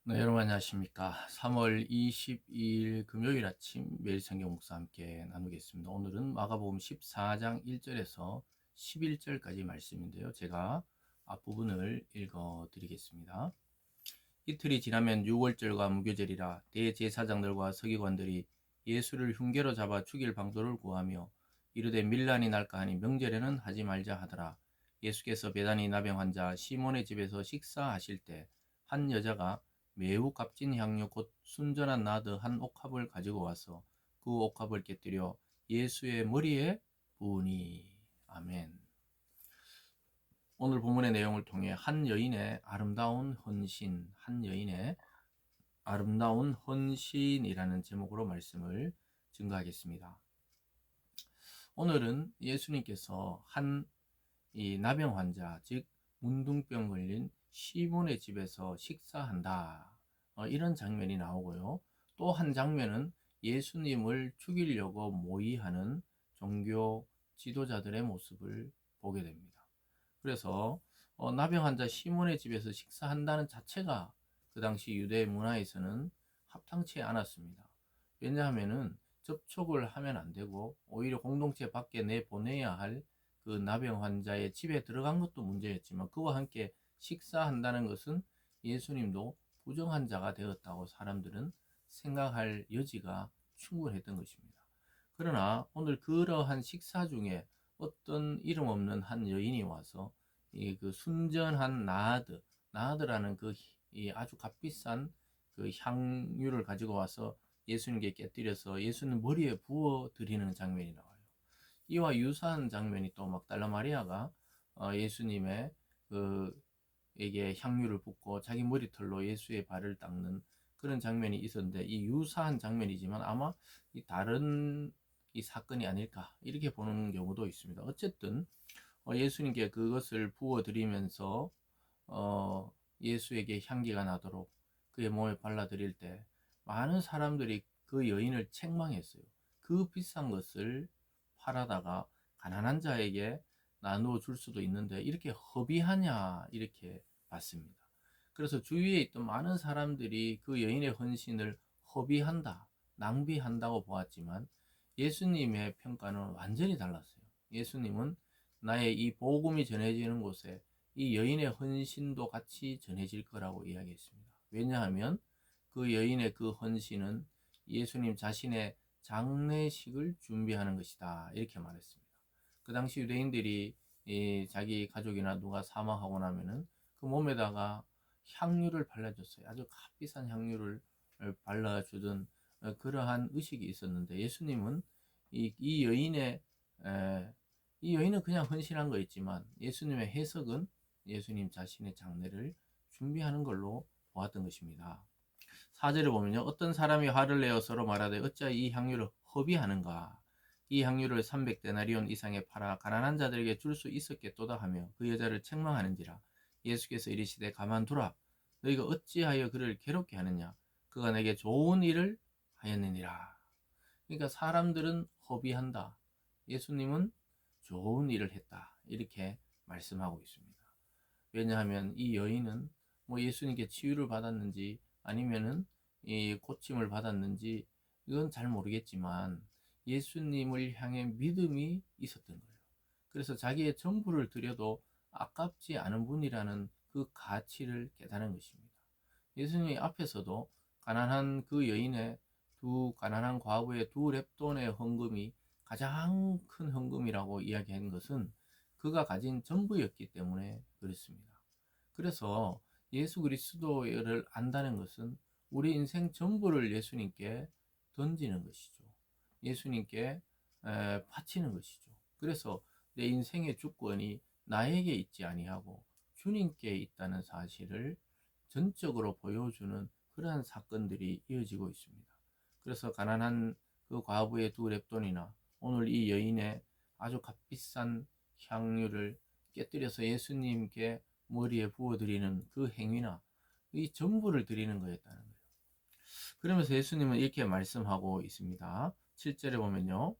네, 여러분 안녕하십니까. 3월 22일 금요일 아침 매일 성경 묵상 함께 나누겠습니다. 오늘은 마가복음 14장 1절에서 11절까지 말씀인데요. 제가 앞부분을 읽어 드리겠습니다. 이틀이 지나면 유월절과 무교절이라 대제사장들과 서기관들이 예수를 흉계로 잡아 죽일 방도를 구하며 이르되 밀란이 날까 하니 명절에는 하지 말자 하더라. 예수께서 베다니 나병 환자 시몬의 집에서 식사하실 때 한 여자가 매우 값진 향유 곧 순전한 나드 한 옥합을 가지고 와서 그 옥합을 깨뜨려 예수의 머리에 부으니. 아멘. 오늘 본문의 내용을 통해 한 여인의 아름다운 헌신이라는 제목으로 말씀을 증거하겠습니다. 오늘은 예수님께서 한 이 나병 환자, 즉 문둥병 걸린 시몬의 집에서 식사한다. 이런 장면이 나오고요. 또 한 장면은 예수님을 죽이려고 모의하는 종교 지도자들의 모습을 보게 됩니다. 그래서 나병 환자 시몬의 집에서 식사한다는 자체가 그 당시 유대 문화에서는 합당치 않았습니다. 왜냐하면은 접촉을 하면 안 되고 오히려 공동체 밖에 내보내야 할 그 나병 환자의 집에 들어간 것도 문제였지만 그와 함께 식사한다는 것은 예수님도 부정한 자가 되었다고 사람들은 생각할 여지가 충분했던 것입니다. 그러나 오늘 그러한 식사 중에 어떤 이름 없는 한 여인이 와서 이 그 순전한 나드라는 이 아주 값비싼 그 향유를 가지고 와서 예수님께 깨뜨려서 예수님 머리에 부어 드리는 장면이 나와요. 이와 유사한 장면이 또 막달라 마리아가 예수님의 에게 향유를 붓고 자기 머리털로 예수의 발을 닦는 그런 장면이 있었는데 이 유사한 장면이지만 아마 이 다른 이 사건이 아닐까 이렇게 보는 경우도 있습니다. 어쨌든 예수님께 그것을 부어 드리면서 예수에게 향기가 나도록 그의 몸에 발라 드릴 때 많은 사람들이 그 여인을 책망했어요. 그 비싼 것을 팔아다가 가난한 자에게 나누어 줄 수도 있는데 이렇게 허비하냐 이렇게 봤습니다. 그래서 주위에 있던 많은 사람들이 그 여인의 헌신을 허비한다, 낭비한다고 보았지만 예수님의 평가는 완전히 달랐어요. 예수님은 나의 이 복음이 전해지는 곳에 이 여인의 헌신도 같이 전해질 거라고 이야기했습니다. 왜냐하면 그 여인의 그 헌신은 예수님 자신의 장례식을 준비하는 것이다. 이렇게 말했습니다. 그 당시 유대인들이 자기 가족이나 누가 사망하고 나면은 그 몸에다가 향유를 발라줬어요. 아주 값비싼 향유를 발라주던 그러한 의식이 있었는데 예수님은 이 여인의 이 여인은 그냥 헌신한 거였지만 예수님의 해석은 예수님 자신의 장례를 준비하는 걸로 보았던 것입니다. 4절에 보면요. 어떤 사람이 화를 내어 서로 말하되 어찌하여 이 향유를 허비하는가? 이 향유를 300데나리온 이상에 팔아 가난한 자들에게 줄 수 있었겠도다 하며 그 여자를 책망하는지라. 예수께서 이르시되 가만두라. 너희가 어찌하여 그를 괴롭게 하느냐? 그가 내게 좋은 일을 하였느니라. 그러니까 사람들은 허비한다. 예수님은 좋은 일을 했다. 이렇게 말씀하고 있습니다. 왜냐하면 이 여인은 뭐 예수님께 치유를 받았는지 아니면은 이 고침을 받았는지 이건 잘 모르겠지만 예수님을 향해 믿음이 있었던 거예요. 그래서 자기의 전부를 드려도 아깝지 않은 분이라는 그 가치를 깨달은 것입니다. 예수님 앞에서도 가난한 그 여인의 가난한 과부의 두 렙돈의 헌금이 가장 큰 헌금이라고 이야기한 것은 그가 가진 전부였기 때문에 그렇습니다. 그래서 예수 그리스도를 안다는 것은 우리 인생 전부를 예수님께 던지는 것이죠. 예수님께 바치는 것이죠. 그래서 내 인생의 주권이 나에게 있지 아니하고 주님께 있다는 사실을 전적으로 보여주는 그러한 사건들이 이어지고 있습니다. 그래서 가난한 그 과부의 두 렙돈이나 오늘 이 여인의 아주 값비싼 향유를 깨뜨려서 예수님께 머리에 부어드리는 그 행위나 이 전부를 드리는 거였다는 거예요. 그러면서 예수님은 이렇게 말씀하고 있습니다. 7절에 보면요.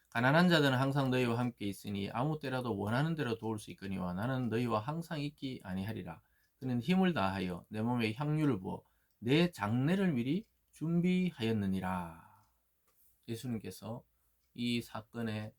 가난한 자들은 항상 너희와 함께 있으니 아무 때라도 원하는 대로 도울 수 있거니와 나는 너희와 항상 있기 아니하리라. 그는 힘을 다하여 내 몸에 향유를 부어 내 장례를 미리 준비하였느니라. 예수님께서 이 사건의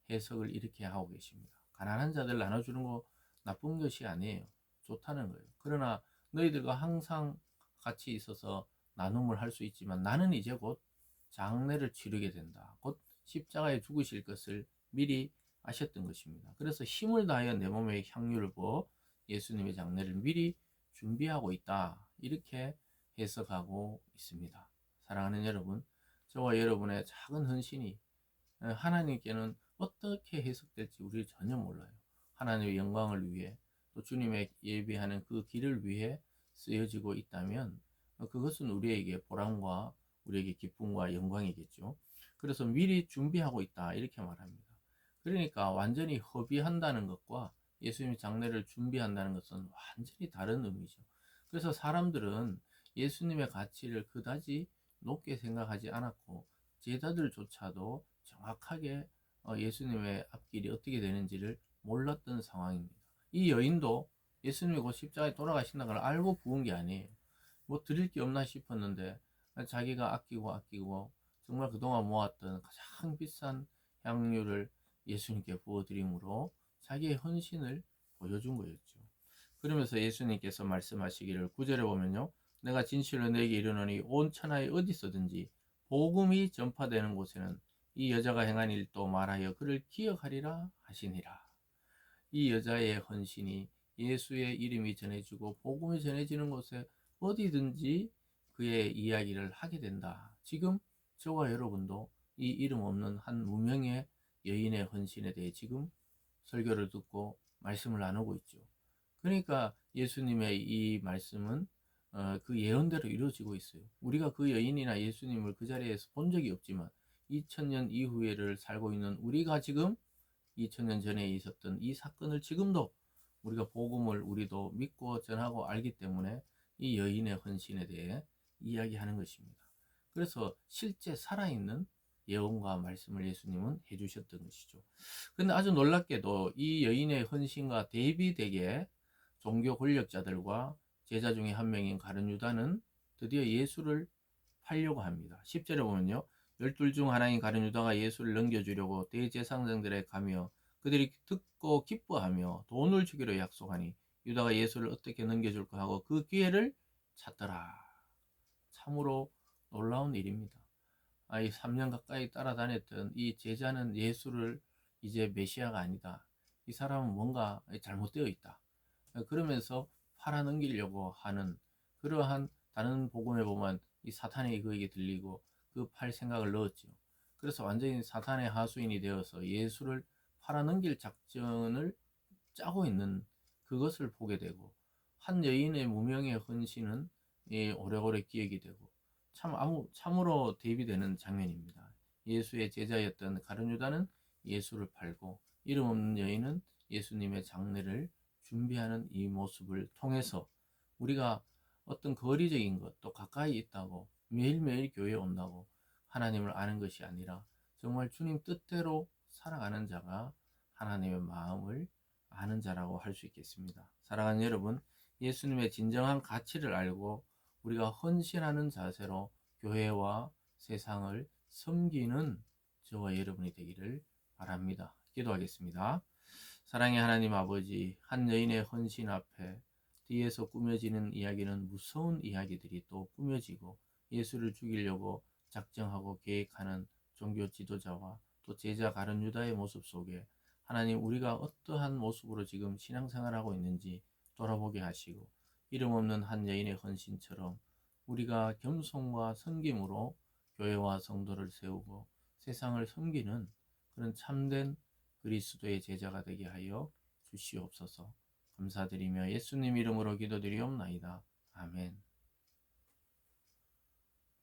해석을 이렇게 하고 계십니다. 가난한 자들 나눠주는 거 나쁜 것이 아니에요. 좋다는 거예요. 그러나 너희들과 항상 같이 있어서 나눔을 할 수 있지만 나는 이제 곧 장례를 치르게 된다. 곧 십자가에 죽으실 것을 미리 아셨던 것입니다. 그래서 힘을 다하여 내 몸에 향유를 부어 예수님의 장례를 미리 준비하고 있다. 이렇게 해석하고 있습니다. 사랑하는 여러분, 저와 여러분의 작은 헌신이 하나님께는 어떻게 해석될지 우리 전혀 몰라요. 하나님의 영광을 위해 또 주님의 예비하는 그 길을 위해 쓰여지고 있다면 그것은 우리에게 보람과 우리에게 기쁨과 영광이겠죠. 그래서 미리 준비하고 있다 이렇게 말합니다. 그러니까 완전히 허비한다는 것과 예수님의 장례를 준비한다는 것은 완전히 다른 의미죠. 그래서 사람들은 예수님의 가치를 그다지 높게 생각하지 않았고 제자들조차도 정확하게 예수님의 앞길이 어떻게 되는지를 몰랐던 상황입니다. 이 여인도 예수님이 곧 십자가에 돌아가신다는 걸 알고 부은 게 아니에요. 뭐 드릴 게 없나 싶었는데 자기가 아끼고 정말 그동안 모았던 가장 비싼 향유를 예수님께 부어드림으로 자기의 헌신을 보여준 거였죠. 그러면서 예수님께서 말씀하시기를 9절에 보면요. 내가 진실로 너에게 이르노니 온 천하에 어디서든지 복음이 전파되는 곳에는 이 여자가 행한 일도 말하여 그를 기억하리라 하시니라. 이 여자의 헌신이 예수의 이름이 전해지고 복음이 전해지는 곳에 어디든지 그의 이야기를 하게 된다. 지금 저와 여러분도 이 이름 없는 한 무명의 여인의 헌신에 대해 지금 설교를 듣고 말씀을 나누고 있죠. 그러니까 예수님의 이 말씀은 그 예언대로 이루어지고 있어요. 우리가 그 여인이나 예수님을 그 자리에서 본 적이 없지만 2000년 이후에를 살고 있는 우리가 지금 2000년 전에 있었던 이 사건을 지금도 우리가 복음을 우리도 믿고 전하고 알기 때문에 이 여인의 헌신에 대해 이야기하는 것입니다. 그래서 실제 살아있는 예언과 말씀을 예수님은 해주셨던 것이죠. 근데 아주 놀랍게도 이 여인의 헌신과 대비되게 종교 권력자들과 제자 중에 한 명인 가룟 유다는 드디어 예수를 팔려고 합니다. 10절에 보면요. 12 중 하나인 가룟 유다가 예수를 넘겨주려고 대제사장들에 가며 그들이 듣고 기뻐하며 돈을 주기로 약속하니 유다가 예수를 어떻게 넘겨줄까 하고 그 기회를 찾더라. 참으로 놀라운 일입니다. 이 3년 가까이 따라다녔던 이 제자는 예수를 이제 메시아가 아니다. 이 사람은 뭔가 잘못되어 있다. 그러면서 팔아넘기려고 하는 그러한 다른 복음에 보면 이 사탄의 그에게 들리고 그 팔 생각을 넣었죠. 그래서 완전히 사탄의 하수인이 되어서 예수를 팔아넘길 작전을 짜고 있는 그것을 보게 되고 한 여인의 무명의 헌신은 오래오래 기억이 되고 참으로 대비되는 장면입니다. 예수의 제자였던 가룟 유다는 예수를 팔고 이름 없는 여인은 예수님의 장례를 준비하는 이 모습을 통해서 우리가 어떤 거리적인 것 또 가까이 있다고 매일매일 교회에 온다고 하나님을 아는 것이 아니라 정말 주님 뜻대로 살아가는 자가 하나님의 마음을 아는 자라고 할 수 있겠습니다. 사랑하는 여러분, 예수님의 진정한 가치를 알고 우리가 헌신하는 자세로 교회와 세상을 섬기는 저와 여러분이 되기를 바랍니다. 기도하겠습니다. 사랑의 하나님 아버지, 한 여인의 헌신 앞에 뒤에서 꾸며지는 이야기는 무서운 이야기들이 또 꾸며지고 예수를 죽이려고 작정하고 계획하는 종교 지도자와 또 제자 가룟 유다의 모습 속에 하나님 우리가 어떠한 모습으로 지금 신앙생활하고 있는지 돌아보게 하시고 이름 없는 한 여인의 헌신처럼 우리가 겸손과 섬김으로 교회와 성도를 세우고 세상을 섬기는 그런 참된 그리스도의 제자가 되게 하여 주시옵소서. 감사드리며 예수님 이름으로 기도드리옵나이다. 아멘.